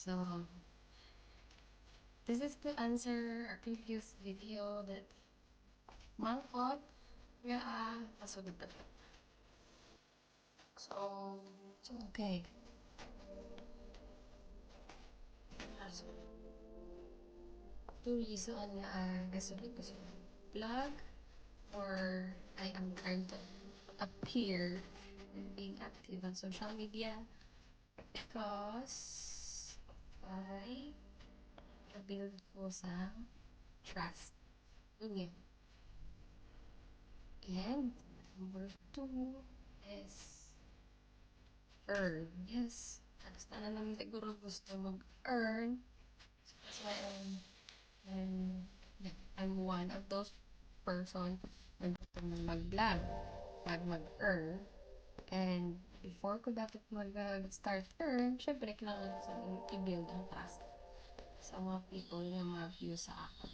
So, this is to answer a previous video that mangkot nga masugod. So okay. So, two reason gasugod ko sa vlog or I am trying to appear and being active on social media because I build ko sa trust. Yun. And number two is earn. Yes. Basta na lang siguro gusto mag-earn. So that's why I'm one of those person na gusto mag-vlog, mag-earn. And before ko dapat mag-start earn, syempre kailangan ko sa i-build ang trust sa mga people na mag-view sa akin.